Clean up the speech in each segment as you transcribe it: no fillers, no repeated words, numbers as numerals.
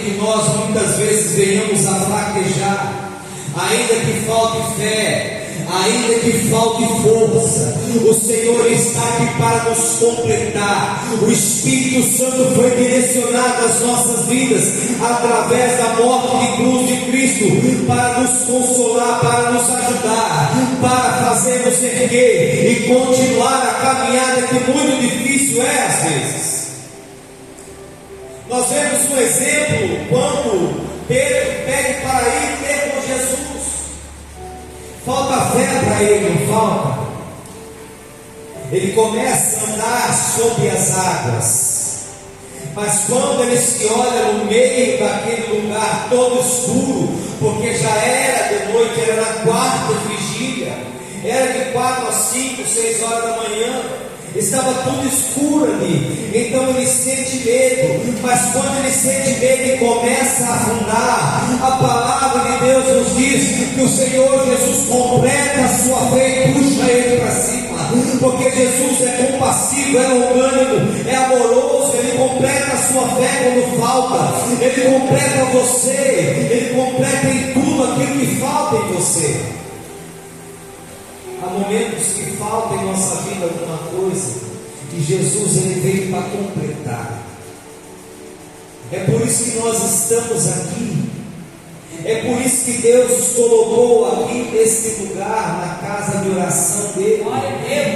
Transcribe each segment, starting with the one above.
que nós muitas vezes venhamos a fraquejar, ainda que falte fé, ainda que falte força, o Senhor está aqui para nos completar. O Espírito Santo foi direcionado às nossas vidas através da morte de cruz de Cristo, para nos consolar, para nos ajudar, para fazer-nos erguer e continuar a caminhada que muito difícil é às vezes. Nós vemos um exemplo quando Pedro pede para ir ter com Jesus. Falta fé para ele, não falta? Ele começa a andar sobre as águas, mas quando ele se olha no meio daquele lugar todo escuro, porque já era de noite, era na quarta vigília, era de 4 às 5, 6 horas da manhã, estava tudo escuro ali. Então ele sente medo, mas quando ele sente medo e começa a afundar, a palavra de Deus nos diz que o Senhor Jesus completa a sua fé e puxa ele para cima, porque Jesus é compassivo, é longânimo, é amoroso. Ele completa a sua fé quando falta, ele completa você, ele completa em tudo aquilo que falta em você. Há momentos que falta em nossa vida alguma coisa, e Jesus ele veio para completar. É por isso que nós estamos aqui. É por isso que Deus nos colocou aqui nesse lugar, na casa de oração dele.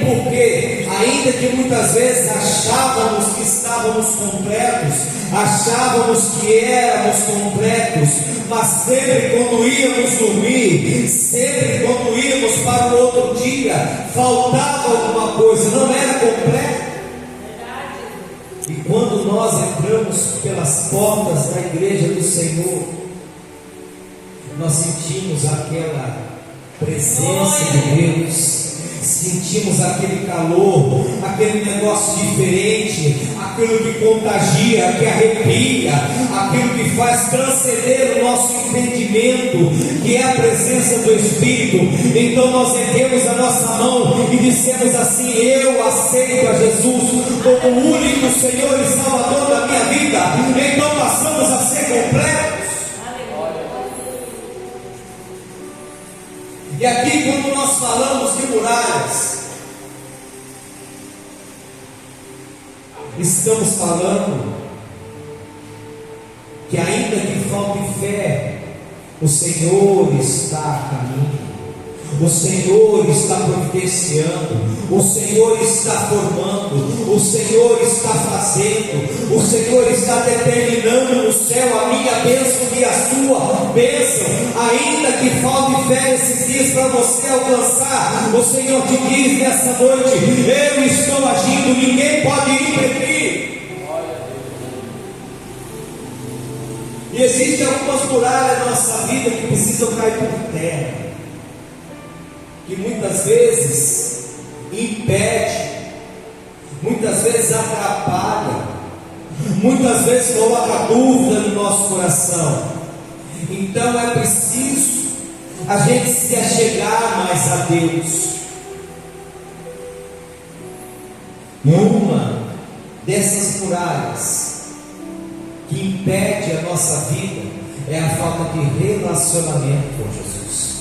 Porque ainda que muitas vezes achávamos que estávamos completos, achávamos que éramos completos, mas sempre quando íamos dormir, sempre quando íamos para o outro dia, faltava alguma coisa, não era completo. E quando nós entramos pelas portas da igreja do Senhor, nós sentimos aquela presença de Deus, sentimos aquele calor, aquele negócio diferente, aquilo que contagia, que arrepia, aquilo que faz transcender o nosso entendimento, que é a presença do Espírito. Então nós erguemos a nossa mão e dissemos assim: eu aceito a Jesus como o único Senhor e Salvador da minha vida. Então passamos a ser completos. E aqui, quando nós falamos de muralhas, estamos falando que ainda que falte fé, o Senhor está a caminho, o Senhor está providenciando, o Senhor está formando, o Senhor está fazendo, o Senhor está determinando no céu a minha bênção e a sua bênção. Ainda que falte fé nesses dias para você alcançar, o Senhor te diz nessa noite: eu estou agindo, ninguém pode impedir. E existem algumas muralhas na nossa vida que precisam cair por terra, que muitas vezes impede, muitas vezes atrapalha, muitas vezes coloca dúvida no nosso coração. Então é preciso a gente se achegar mais a Deus. Uma dessas muralhas que impede a nossa vida é a falta de relacionamento com Jesus.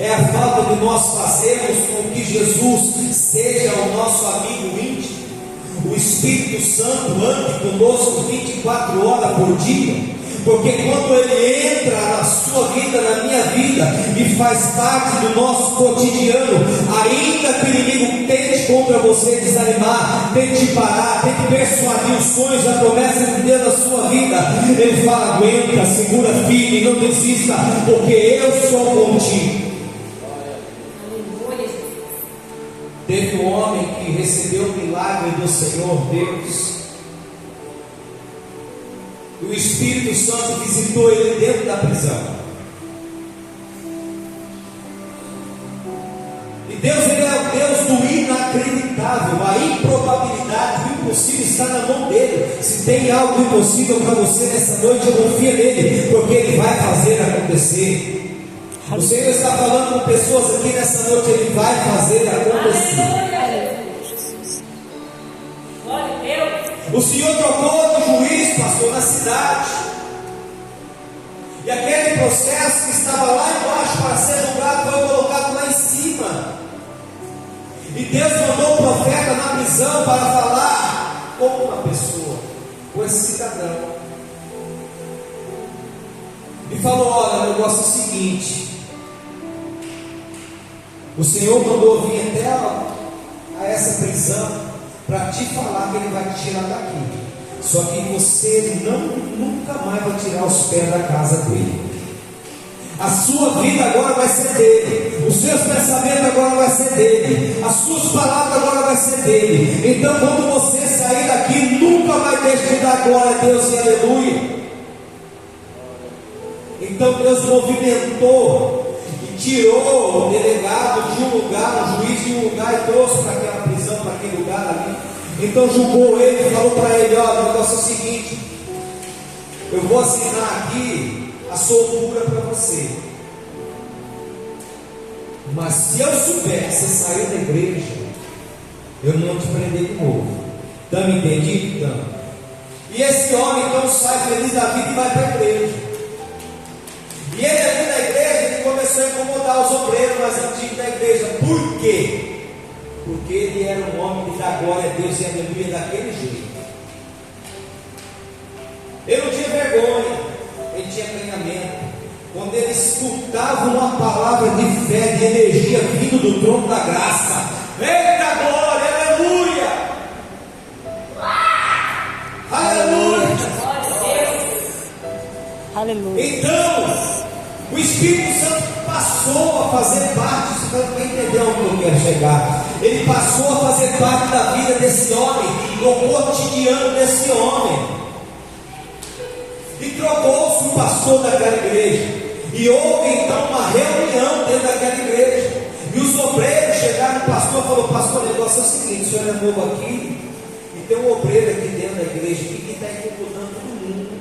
É a falta de nós fazermos com que Jesus seja o nosso amigo íntimo. O Espírito Santo ande conosco 24 horas por dia. Porque quando Ele entra na sua vida, na minha vida, e faz parte do nosso cotidiano, ainda que o inimigo tente contra você desanimar, tente parar, tente persuadir os sonhos, a promessa de Deus na sua vida, Ele fala: aguenta, segura firme, não desista, porque eu sou contigo. Teve um homem que recebeu o milagre do Senhor Deus, e o Espírito Santo visitou ele dentro da prisão. E Deus, ele é o Deus do inacreditável. A improbabilidade, o impossível está na mão dele. Se tem algo impossível para você nessa noite, confia nele, porque ele vai fazer acontecer. O Senhor está falando com pessoas aqui nessa noite: Ele vai fazer acontecer. O Senhor trocou de juiz Aonde, pastor? Na cidade. E aquele processo que estava lá embaixo para ser julgado foi colocado lá em cima. E Deus mandou o profeta na prisão para falar com uma pessoa, com esse cidadão. E falou: olha, o negócio é o seguinte, o Senhor mandou vir até a essa prisão para te falar que Ele vai te tirar daqui. Só que você nunca mais vai tirar os pés da casa dele. A sua vida agora vai ser dele. Os seus pensamentos agora vai ser dele. As suas palavras agora vai ser dele. Então quando você sair daqui, nunca vai deixar de dar glória a Deus e aleluia. Então Deus movimentou e tirou o delegado de um lugar, o juiz de um lugar, e trouxe para aquela prisão, para aquele lugar ali. Então julgou ele e falou para ele: olha, o negócio é o seguinte, eu vou assinar aqui a soltura para você, mas se eu souber que você saiu da igreja, eu não te prender de novo. Estão me entendido? Então, e esse homem então sai feliz da vida e vai para a igreja. E ele ali na igreja, ele começou a incomodar os obreiros mais antigos da igreja. Por quê? Porque ele era um homem que dá glória a Deus e aleluia daquele jeito. Ele não tinha vergonha, ele tinha treinamento. Quando ele escutava uma palavra de fé, de energia vindo do trono da graça, eita glória, aleluia! Aleluia! Aleluia. Então, o Espírito Santo passou a fazer parte, isso para entender onde eu quero chegar. Ele passou a fazer parte da vida desse homem, do cotidiano desse homem. E trocou-se o pastor daquela igreja. E houve então uma reunião dentro daquela igreja. E os obreiros chegaram no pastor e falaram: pastor, o negócio é o seguinte, o senhor é novo aqui, e tem um obreiro aqui dentro da igreja que está incomodando todo mundo.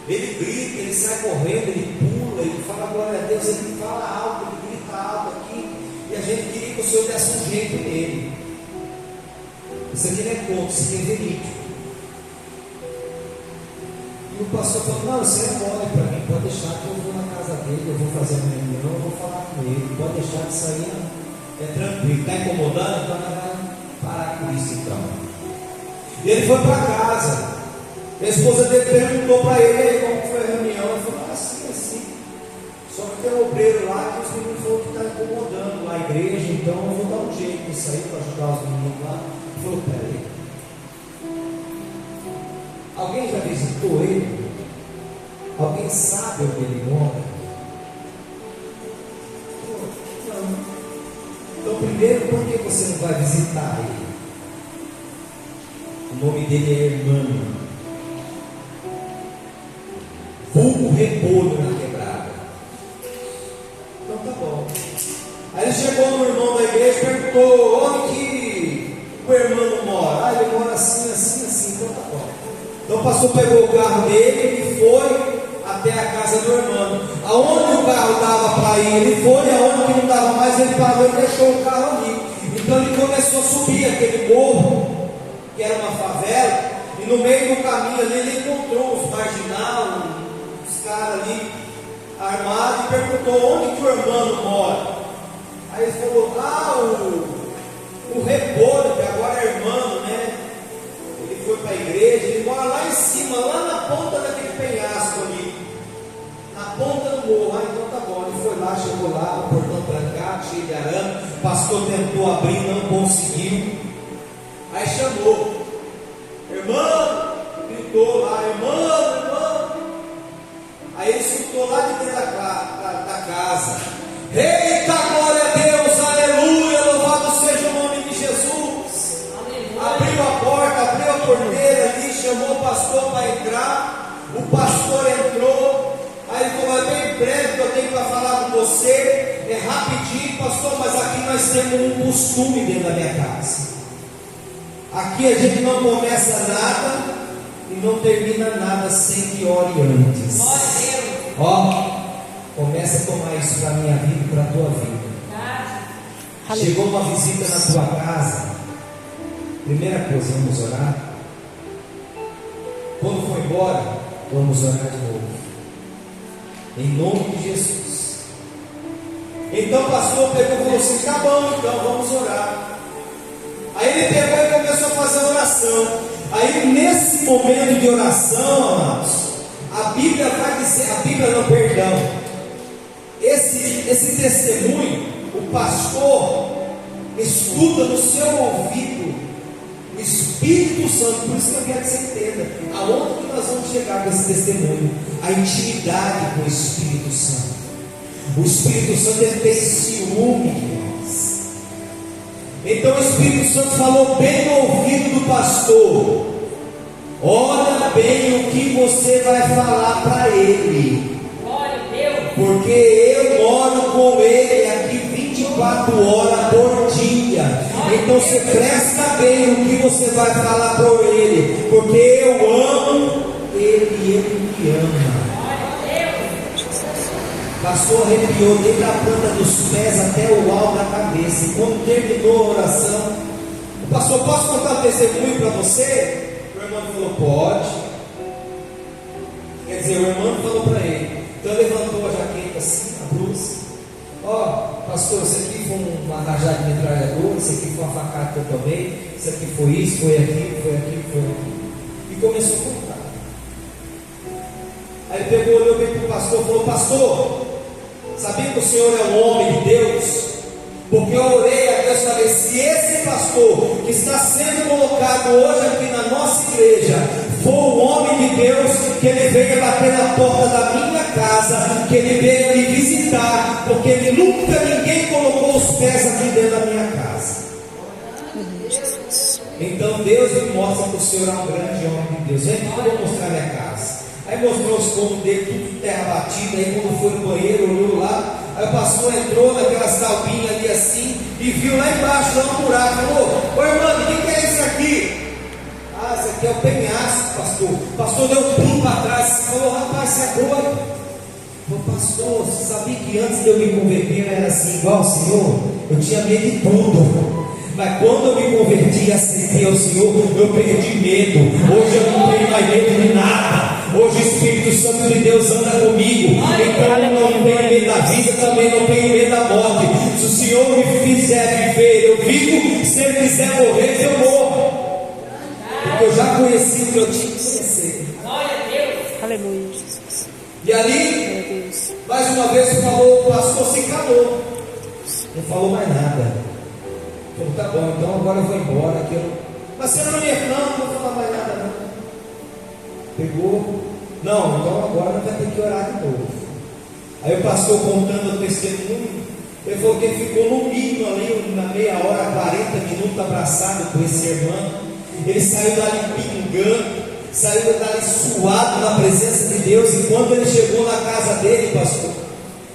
Ele grita, ele sai correndo, ele pula, ele fala glória a Deus, ele fala alto, ele grita alto aqui. E a gente queria que o Senhor desse um jeito nele. Isso aqui não é conto, isso aqui é verídico. E o pastor falou: não, você é mole para mim, pode deixar que eu vou na casa dele, eu vou fazer uma reunião, eu vou falar com ele, pode deixar que isso aí é tranquilo. Está incomodando? Então não vai parar com isso então. E ele foi para casa. A esposa dele perguntou para ele como foi a reunião. Ele falou: assim, assim. Só que tem um obreiro lá que os meninos falaram que está incomodando lá a igreja, então eu vou dar um jeito de sair para ajudar os meninos lá. Ele falou: peraí, alguém já visitou ele? Alguém sabe onde ele mora? Não. Então primeiro, por que você não vai visitar ele? O nome dele é Hermano, vulgo repolho na quebrada. Então tá bom. Aí ele chegou no irmão da igreja e perguntou: onde que o irmão mora? Ah, ele mora assim, assim, assim. Então tá bom. Então o pastor pegou o carro dele e foi até a casa do irmão. Aonde o carro dava para ir, ele foi. Aonde que não dava mais, ele parou e deixou o carro ali. Então ele começou a subir aquele morro, que era uma favela. E no meio do caminho ali ele encontrou os marginais, os caras ali armados, e perguntou: onde que o irmão mora? Aí ele falou: ah, o repolho, que agora é irmão, né? Ele foi para a igreja, ele mora lá em cima, lá na ponta daquele penhasco ali, na ponta do morro. Ah, então tá bom. Ele foi lá, chegou lá, o portão trancado, cheio de arame. O pastor tentou abrir, não conseguiu. Aí chamou: irmão, gritou lá: irmão, irmão. Aí ele escutou lá de dentro da casa: eita, glória a Deus, aleluia, louvado seja o nome de Jesus. Aleluia. Abriu a porta, abriu a porteira ali, chamou o pastor para entrar. O pastor entrou. Aí ele falou: é bem breve que eu tenho para falar com você, é rapidinho, pastor, mas aqui nós temos um costume dentro da minha casa. Aqui a gente não começa nada e não termina nada sem que ore antes. Ó, começa a tomar isso para a minha vida e para a tua vida. Chegou uma visita na tua casa. Primeira coisa, vamos orar. Quando for embora, vamos orar de novo, em nome de Jesus. Então o pastor pegou e falou assim: tá bom, então vamos orar. Aí ele pegou e começou a fazer a oração. Aí nesse momento de oração, amados, a Bíblia vai dizer, a Bíblia não, perdão, esse testemunho, o pastor escuta no seu ouvido o Espírito Santo. Por isso que eu quero que você entenda aonde que nós vamos chegar com esse testemunho: a intimidade com o Espírito Santo. O Espírito Santo, ele tem ciúme de nós. Então o Espírito Santo falou bem no ouvido do pastor: olha bem o que você vai falar para ele, porque eu moro com ele aqui 24 horas por dia. Então você presta bem o que você vai falar para ele, porque eu amo ele e ele me ama. O pastor arrepiou desde a planta dos pés até o alto da cabeça. E quando terminou a oração, o pastor: posso contar um testemunho para você? O irmão falou: pode. Quer dizer, o irmão falou para ele. Então levantou a jaqueta assim, a blusa: ó, pastor, isso aqui foi uma rajada de metralhadora, isso aqui foi uma facada que eu tomei, isso aqui foi isso, foi aquilo, foi aquilo, foi aquilo. E começou a contar. Aí ele pegou, olhou bem para o pastor e falou: pastor, sabia que o senhor é um homem de Deus? Porque eu orei a Deus para ver se esse pastor que está sendo colocado hoje aqui na nossa igreja for um homem de Deus, que ele venha bater na porta da minha casa, que ele venha me visitar, porque ele nunca ninguém colocou os pés aqui dentro da minha casa. Então Deus me mostra que o senhor é um grande homem de Deus. Vem que eu vou mostrar minha casa. Aí mostrou os cômodos dele, tudo terra batida. Aí quando foi no banheiro, olhou lá. Aí o pastor entrou naquelas talbinhas ali assim e viu lá embaixo, lá um buraco. Falou: ô irmão, o que é isso aqui? Ah, isso aqui é o penhasco, pastor. O pastor deu um pulo para trás e falou: rapaz, você é doido. Falou: pastor, você sabia que antes de eu me converter eu era assim igual ao Senhor? Eu tinha medo de tudo. Mas quando eu me converti e aceitei ao Senhor, eu perdi medo. Hoje eu não tenho mais medo de nada. Hoje o Espírito Santo de Deus anda comigo. Então eu não tenho medo da vida, também não tenho medo da morte. Se o Senhor me fizer viver, eu vivo. Se Ele quiser morrer, eu morro. Porque eu já conheci o que eu tinha que conhecer. Aleluia, Jesus. E ali, mais uma vez, falou, o pastor se calou. Não falou mais nada. Falou: tá bom, então agora eu vou embora. Que eu... Mas você não ia, não vou falar mais nada não. Pegou: não, então agora vai ter que orar de novo. Aí o pastor contando o testemunho, ele falou que ele ficou no mínimo ali, na meia hora, 40 minutos abraçado com esse irmão. Ele saiu dali pingando, saiu dali suado na presença de Deus. E quando ele chegou na casa dele, pastor,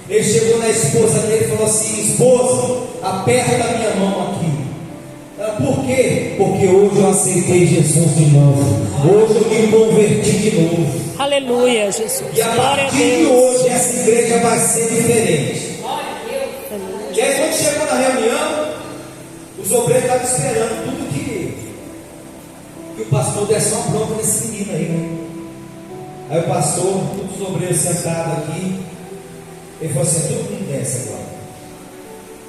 ele chegou na esposa dele e falou assim: esposa, aperta a minha mão aqui. Por quê? Porque hoje eu aceitei Jesus de novo. Hoje eu me converti de novo. Aleluia, Jesus. E a partir de hoje essa igreja vai ser diferente. E aí quando chegou na reunião, os obreiros estavam esperando tudo que o pastor desse uma bronca nesse menino aí, né? Aí o pastor, todos os obreiros sentados aqui, ele falou assim: todo mundo desce agora.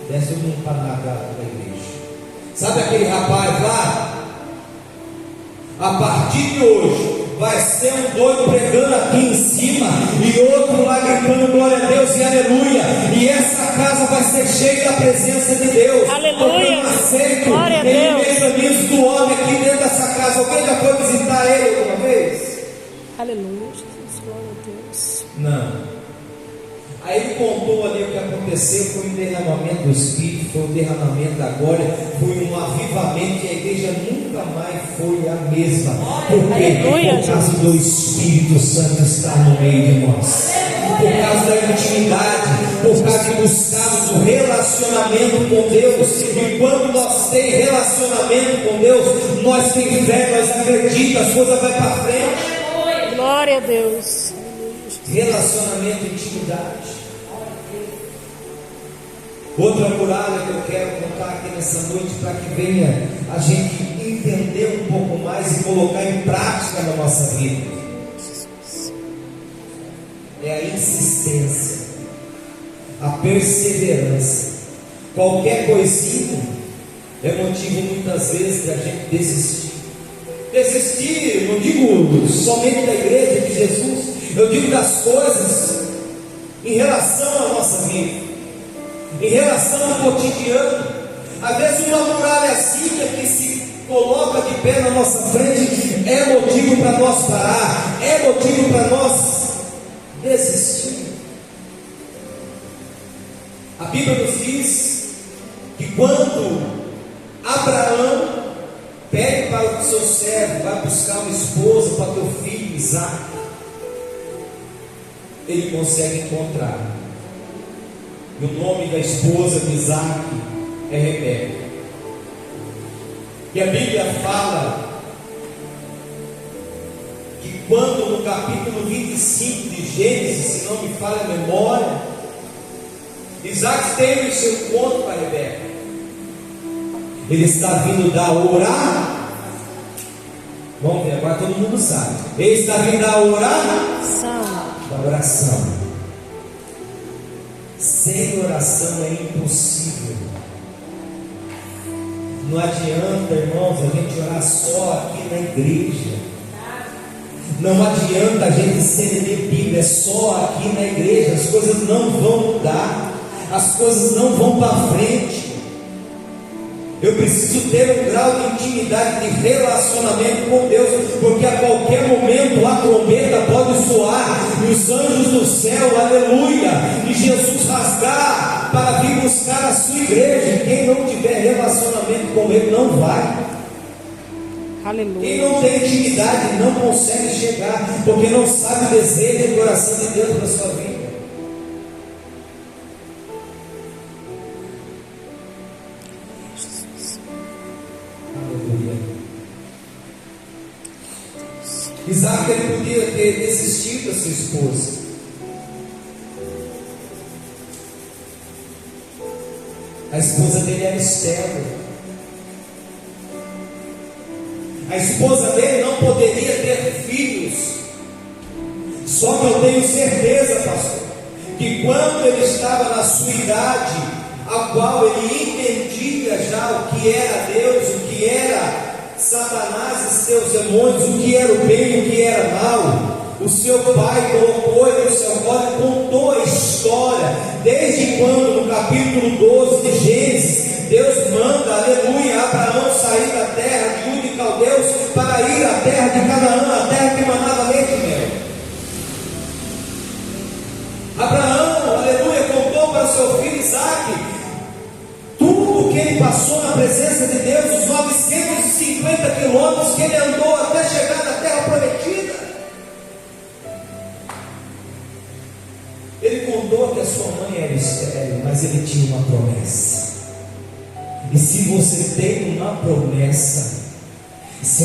Desce todo mundo para nadar da igreja. Sabe aquele rapaz lá? A partir de hoje vai ser um doido pregando aqui em cima e outro lá gritando glória a Deus e aleluia. E essa casa vai ser cheia da presença de Deus. Aleluia. Eu aceito Glória a Deus. mecanismo do homem aqui dentro dessa casa. Alguém já foi visitar ele alguma vez? Aleluia, Jesus. Glória a Deus. Não. Aí ele contou ali o que aconteceu. Foi um derramamento do Espírito, foi um derramamento da glória, foi um avivamento que a igreja nunca mais foi a mesma. Por quê? Por causa do Espírito Santo estar no meio de nós, por causa da intimidade, por causa de buscarmos o relacionamento com Deus. E quando nós temos relacionamento com Deus, nós temos fé, nós acreditamos, as coisas vão para frente. Glória a Deus. Relacionamento e intimidade. Outra muralha que eu quero contar aqui nessa noite, para que venha a gente entender um pouco mais e colocar em prática na nossa vida. É a insistência, a perseverança. Qualquer coisinha é motivo muitas vezes da gente desistir. Desistir, não digo somente da igreja de Jesus, eu digo das coisas em relação à nossa vida, em relação ao cotidiano. Às vezes uma muralhazinha que se coloca de pé na nossa frente é motivo para nós parar, é motivo para nós desistir. A Bíblia nos diz que quando Abraão pede para o seu servo, vai buscar uma esposa para teu filho Isaque, ele consegue encontrar. E o nome da esposa de Isaque é Rebeca. E a Bíblia fala que quando no capítulo 25 de Gênesis, se não me falha a memória, Isaque teve o seu encontro com a Rebeca. Ele está vindo da orar. Vamos ver, agora todo mundo sabe. Ele está vindo da oração. Da oração. Sem oração é impossível. Não adianta, irmãos, a gente orar só aqui na igreja. Não adianta a gente ser ler Bíblia só aqui na igreja. As coisas não vão mudar. As coisas não vão para frente. Eu preciso ter um grau de intimidade, de relacionamento com Deus, porque a qualquer momento a trombeta pode soar, e os anjos do céu, aleluia, e Jesus rasgar para vir buscar a sua igreja. E quem não tiver relacionamento com Ele não vai. Aleluia. Quem não tem intimidade não consegue chegar, porque não sabe o desejo e o coração de Deus na sua vida. Isaque ele podia ter desistido da sua esposa. A esposa dele era Esther. A esposa dele não poderia ter filhos. Só que eu tenho certeza, pastor, que quando ele estava na sua idade, a qual ele entendia já o que era Deus, o que era Satanás e seus demônios, o que era o bem e o que era mal, o seu pai colocou ele no seu colo e contou a história, desde quando no capítulo 12 de Gênesis, Deus manda, aleluia, Abraão sair da terra de Ur de Caldeus para ir à terra de Canaã, a terra que mandava leite e mel. Abraão, aleluia, contou para seu filho Isaque tudo que ele passou na presença de Deus, os 950 quilômetros que ele andou até chegar na terra prometida. Ele contou que a sua mãe era estéril, mas ele tinha uma promessa. E se você tem uma promessa, se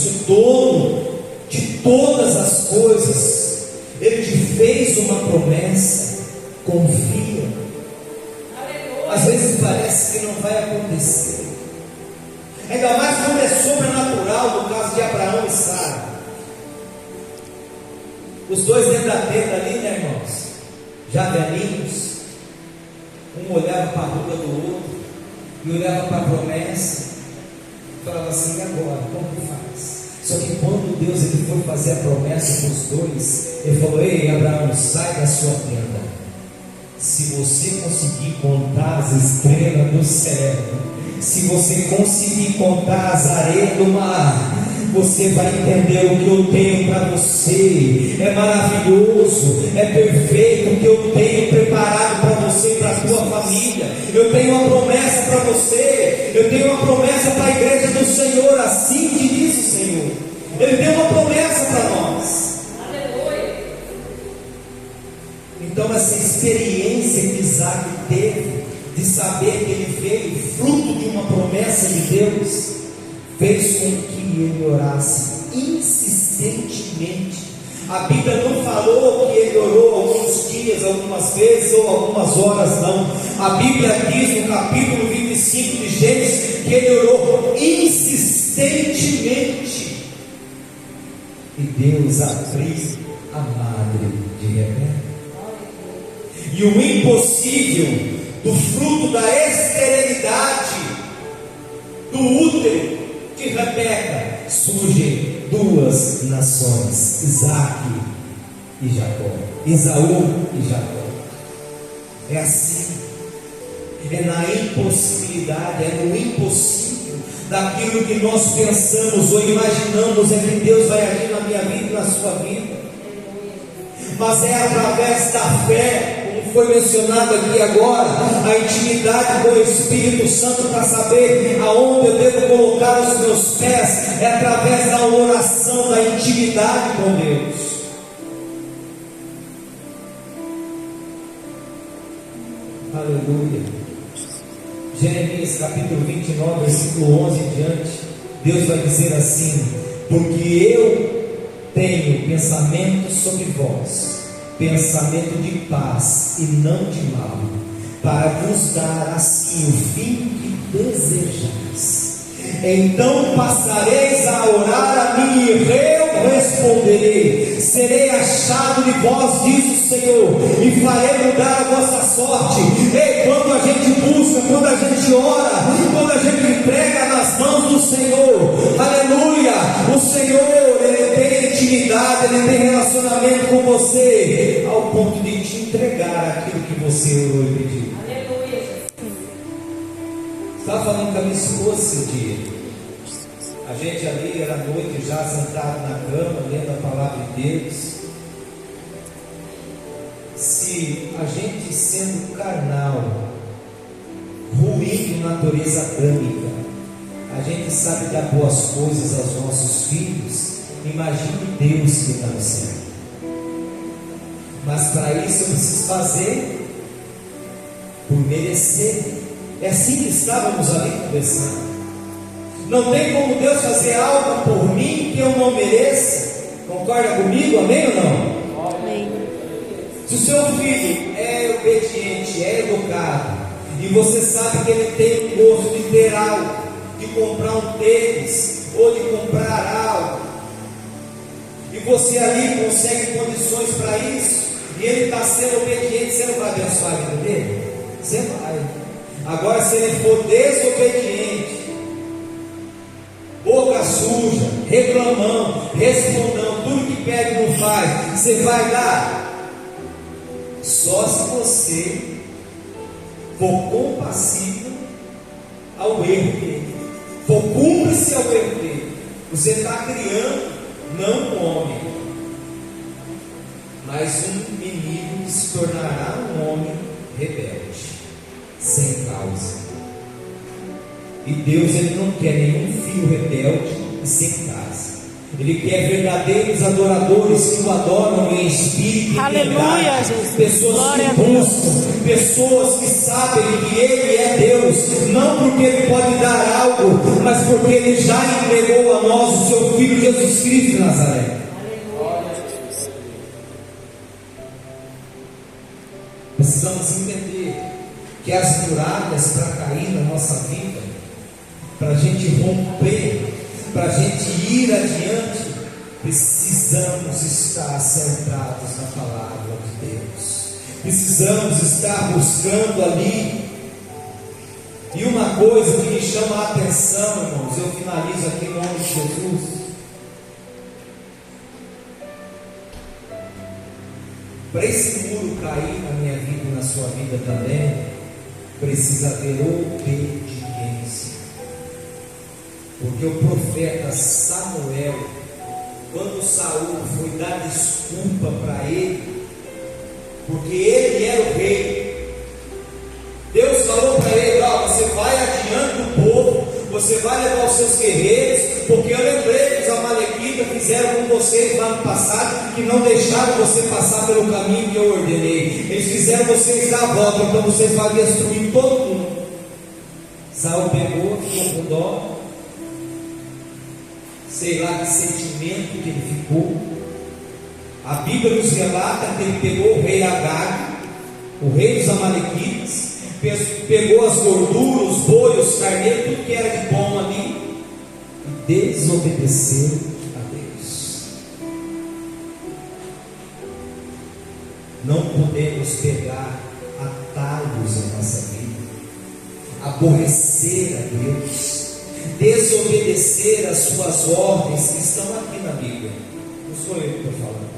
o dono de todas as coisas, ele te fez uma promessa, confia. Às vezes parece que não vai acontecer, ainda mais quando é sobrenatural, no caso de Abraão e Sara. Os dois dentro da tenda ali, né, irmãos? Já velhinhos. Um olhava para a ruga do outro e olhava para a promessa e falava assim: e agora? Como que faz? Só que quando Deus ele foi fazer a promessa com os dois, ele falou: ei, Abraão, sai da sua tenda. Se você conseguir contar as estrelas do céu, se você conseguir contar as areias do mar, você vai entender o que eu tenho para você. É maravilhoso, é perfeito o que eu tenho preparado para você e para a sua família. Eu tenho uma promessa para você, eu tenho uma promessa para a igreja do Senhor, assim que diz o Senhor. Ele tem uma promessa para nós. Então essa experiência que Isaque teve, de saber que ele veio fruto de uma promessa de Deus, fez com que ele orasse insistentemente. A Bíblia não falou que ele orou alguns dias, algumas vezes ou algumas horas, não. A Bíblia diz no capítulo 25 25 de Gênesis, que ele orou insistentemente, e Deus abriu a madre de Rebeca. E o impossível do fruto da esterilidade do útero de Rebeca, surgem duas nações, Isaac e Jacó, Esaú e Jacó. É assim, é na impossibilidade, é no impossível daquilo que nós pensamos ou imaginamos é que Deus vai agir na minha vida e na sua vida. Mas é através da fé, como foi mencionado aqui agora, a intimidade com o Espírito Santo para saber aonde eu devo colocar os meus pés, é através da oração, da intimidade com Deus. Aleluia. Jeremias capítulo 29, versículo 11 em diante, Deus vai dizer assim: porque eu tenho pensamento sobre vós, pensamento de paz e não de mal, para vos dar assim o fim que desejais. Então passareis a orar a mim e eu responderei, serei achado de vós, diz o Senhor, e farei mudar a vossa sorte. Ei, quando a gente busca, quando a gente ora, quando a gente entrega nas mãos do Senhor, aleluia, o Senhor, Ele tem intimidade, Ele tem relacionamento com você, ao ponto de te entregar aquilo que você orou e pediu. Estava falando com a minha esposa esse dia. A gente ali era noite, já sentado na cama, lendo a palavra de Deus. Se a gente sendo carnal, ruim de natureza adâmica, a gente sabe dar boas coisas aos nossos filhos, imagine Deus que está no céu. Mas para isso eu preciso fazer por merecer. É assim que estávamos ali conversando. Não tem como Deus fazer algo por mim que eu não mereça. Concorda comigo? Amém ou não? Amém. Se o seu filho é obediente, é educado, e você sabe que ele tem um gosto de ter algo, de comprar um tênis, ou de comprar algo, e você ali consegue condições para isso, e ele está sendo obediente, você não vai abençoar a vida dele? Você vai. Agora, se ele for desobediente, boca suja, reclamão, respondão, tudo que pede não faz, você vai dar? Só se você for compassível ao erro dele, for cúmplice ao erro dele. Você está criando não um homem, mas um menino que se tornará um homem rebelde, sem causa. E Deus, Ele não quer nenhum filho rebelde e sem casa. Ele quer verdadeiros adoradores que o adoram em espírito e Aleluia, Jesus. pessoas Glória que buscam, pessoas que sabem que Ele é Deus, não porque Ele pode dar algo, mas porque Ele já entregou a nós o Seu Filho Jesus Cristo de Nazaré. Precisamos entender que as muralhas para cair na nossa vida, para a gente romper, para a gente ir adiante, precisamos estar centrados na palavra de Deus, precisamos estar buscando ali. E uma coisa que me chama a atenção, irmãos, eu finalizo aqui em nome de Jesus. Para esse muro cair na minha vida e na sua vida também, precisa haver obediência. Porque o profeta Samuel, quando Saul foi dar desculpa para ele, porque ele era o rei, Deus falou para ele: ó, você vai adiante do povo, você vai levar os seus guerreiros, porque eu lembrei que os amalequitas fizeram com vocês lá no passado, que não deixaram você passar pelo caminho que eu ordenei. Eles fizeram vocês dar a volta, então você vai destruir todo mundo. Saul pegou, ficou com dó, sei lá que sentimento que ele ficou. A Bíblia nos relata que ele pegou o rei Agag, o rei dos amalequitas, pegou as gorduras, os boi, os carneiros, tudo que era de bom ali, e desobedeceu a Deus. Não podemos pegar atalhos na nossa vida, aborrecer a Deus, desobedecer as suas ordens que estão aqui na Bíblia. Não sou eu que estou falando,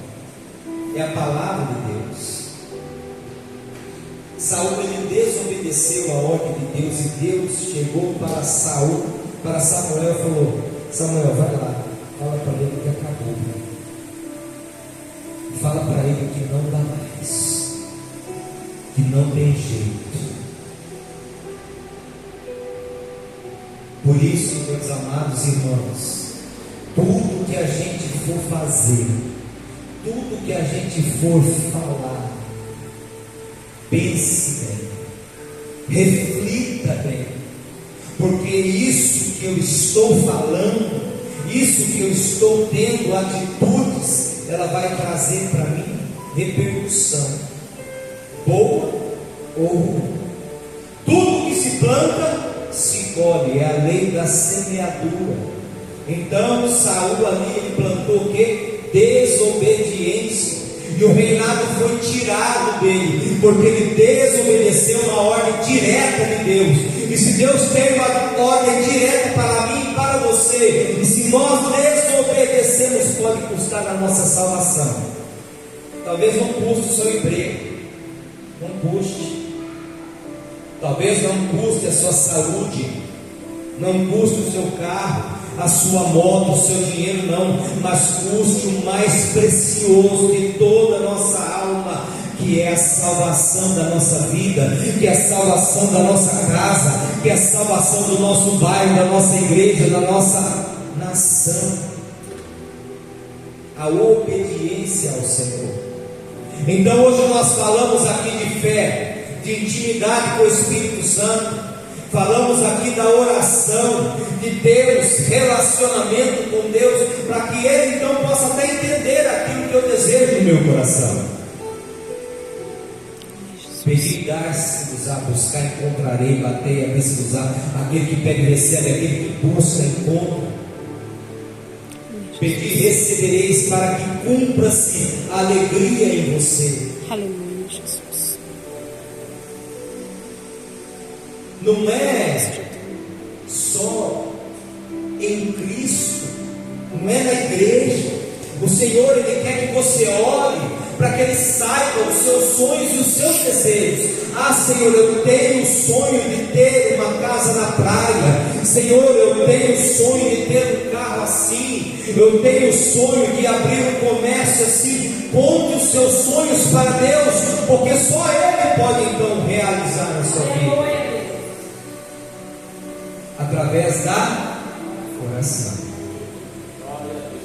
é a palavra de Deus. Saul, ele desobedeceu a ordem de Deus, e Deus chegou para Samuel e falou: Samuel, vai lá, fala para ele que acabou, fala para ele que não dá mais, que não tem jeito. Por isso, meus amados irmãos, tudo que a gente for fazer, tudo que a gente for falar, pense bem, reflita bem, porque isso que eu estou falando, isso que eu estou tendo atitudes, ela vai trazer para mim repercussão, boa ou ruim. Tudo que se planta se colhe, é a lei da semeadura. Então Saul ali, ele plantou o que? Desobediência, e o reinado foi tirado dele, porque ele desobedeceu uma ordem direta de Deus. E se Deus tem uma ordem direta para mim e para você, e se nós desobedecemos, pode custar a nossa salvação. Talvez não custe o seu emprego, não custe. Talvez não custe a sua saúde, não custe o seu carro, a sua moto, o seu dinheiro, não, mas custe o mais precioso de toda a nossa alma, que é a salvação da nossa vida, que é a salvação da nossa casa, que é a salvação do nosso bairro, da nossa igreja, da nossa nação. A obediência ao Senhor. Então hoje nós falamos aqui de fé, de intimidade com o Espírito Santo, falamos aqui da oração, de termos relacionamento com Deus, para que Ele então possa até entender aquilo que eu desejo no meu coração. Pedir, dar-se-vos-á, buscar, encontrarei, bater, abrir-se-vos-á. Aquele que pede, recebe, aquele que busca, encontra. Pedir, recebereis, para que cumpra-se a alegria em você. Aleluia, Jesus. Não é só em Cristo, não é na igreja. O Senhor, Ele quer que você ore, para que Ele saiba os seus sonhos e os seus desejos. Ah, Senhor, eu tenho o sonho de ter uma casa na praia. Senhor, eu tenho o sonho de ter um carro assim. Eu tenho o sonho de abrir um comércio assim. Conte os seus sonhos para Deus, porque só Ele pode então realizar na sua vida, através da oração,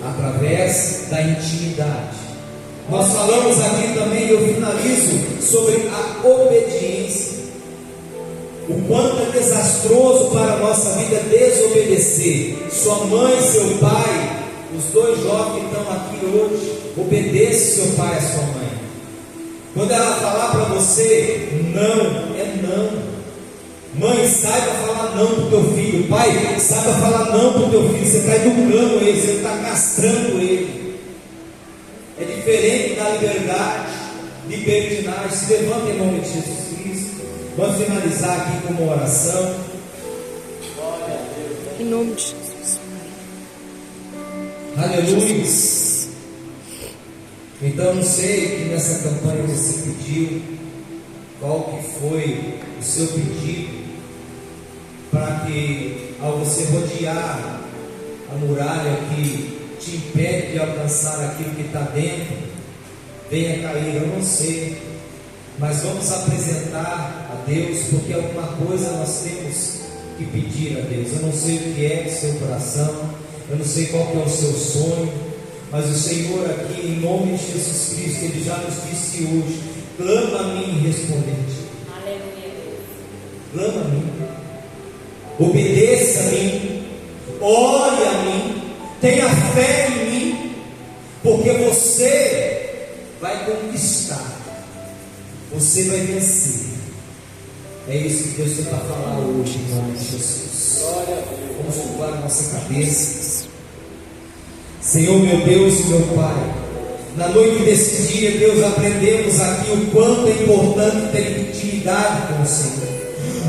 através da intimidade. Nós falamos aqui também, eu finalizo, sobre a obediência. O quanto é desastroso para a nossa vida desobedecer. Sua mãe, seu pai, os dois jovens que estão aqui hoje, obedeça seu pai e sua mãe. Quando ela falar para você não, é não. Mãe, saiba falar não para o teu filho. Pai, saiba falar não para o teu filho. Você está educando ele, você está castrando ele. É diferente da liberdade, libertinagem. Se levanta em nome de Jesus Cristo. Vamos finalizar aqui com uma oração. Em nome de Jesus. Aleluia. Então, não sei que nessa campanha você pediu, qual que foi o seu pedido, para que ao você rodear a muralha que te impede de alcançar aquilo que está dentro, venha cair. Eu não sei, mas vamos apresentar a Deus, porque alguma coisa nós temos que pedir a Deus. Eu não sei o que é do seu coração, eu não sei qual que é o seu sonho, mas o Senhor aqui, em nome de Jesus Cristo, Ele já nos disse hoje: clama a mim e responde-te. Clama a mim, obedeça a mim, ore a mim, tenha fé em mim, porque você vai conquistar, você vai vencer, É isso que Deus tem para falar hoje, em nome de Jesus. Vamos curvar a nossa cabeça. Senhor, meu Deus e meu Pai, na noite desse dia, Deus, aprendemos aqui o quanto é importante ter intimidade com o Senhor.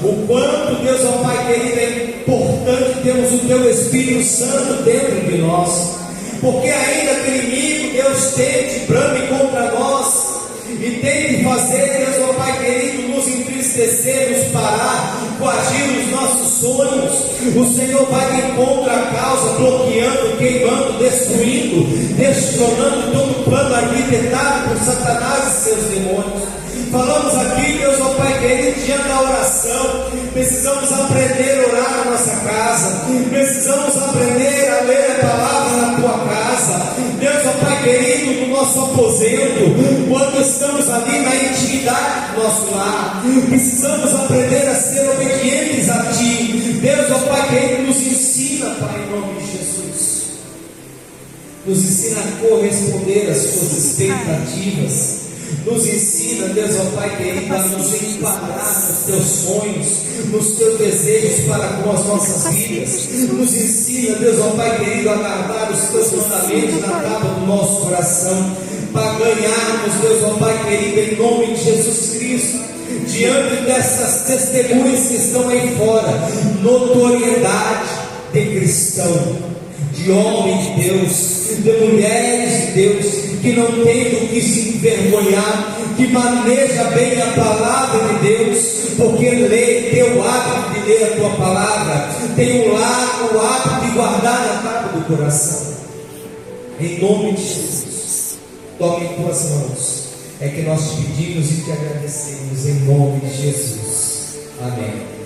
O quanto, Deus, ó Pai querido, é importante termos o Teu Espírito Santo dentro de nós. Porque ainda que o inimigo, Deus, tente, brame contra nós e tente fazer, Deus, ó Pai querido, nos entristecer, nos parar, coagir os nossos sonhos, o Senhor vai de encontro à causa, bloqueando, queimando, destruindo, destronando todo o plano arquitetado por Satanás e seus demônios. Falamos aqui, Deus, ó Pai querido, diante da oração, precisamos aprender a orar na nossa casa, precisamos aprender a ler a palavra na tua casa, Deus, ó Pai querido, no nosso aposento, quando estamos ali na intimidade do nosso lar, precisamos aprender a ser obedientes a Ti, Deus, ó Pai querido, nos ensina, Pai, em nome de Jesus, nos ensina a corresponder às Tuas expectativas. Nos ensina, Deus, ó Pai querido, a nos enquadrar nos Teus sonhos, nos Teus desejos para com as nossas vidas. Nos ensina, Deus, ó Pai querido, a guardar os Teus mandamentos na tábua do nosso coração, para ganharmos, Deus, ó Pai querido, em nome de Jesus Cristo, diante dessas testemunhas que estão aí fora, notoriedade de cristão, de homens de Deus, de mulheres de Deus, que não tem do que se envergonhar, que maneja bem a palavra de Deus, porque tem o hábito de ler a tua palavra, tem o hábito de guardar na tábua do coração. Em nome de Jesus, tome em tuas mãos, é que nós te pedimos e te agradecemos, em nome de Jesus. Amém.